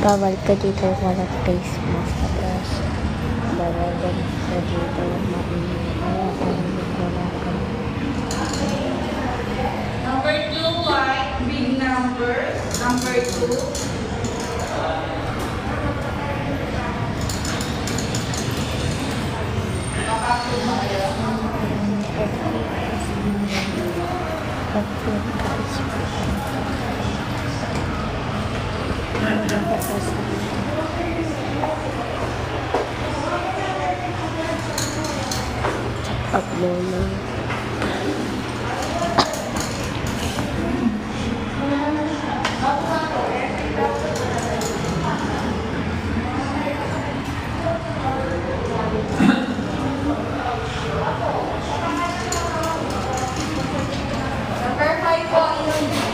bawal ka dito walang face mask. Tapos bawal din ka dito mainit. Kaya tahimik na lang ka. Number 2, white, big numbers. Number 2. Muna. Number 5 po, yung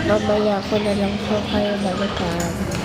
mamaya ko na lang po kayo balikan.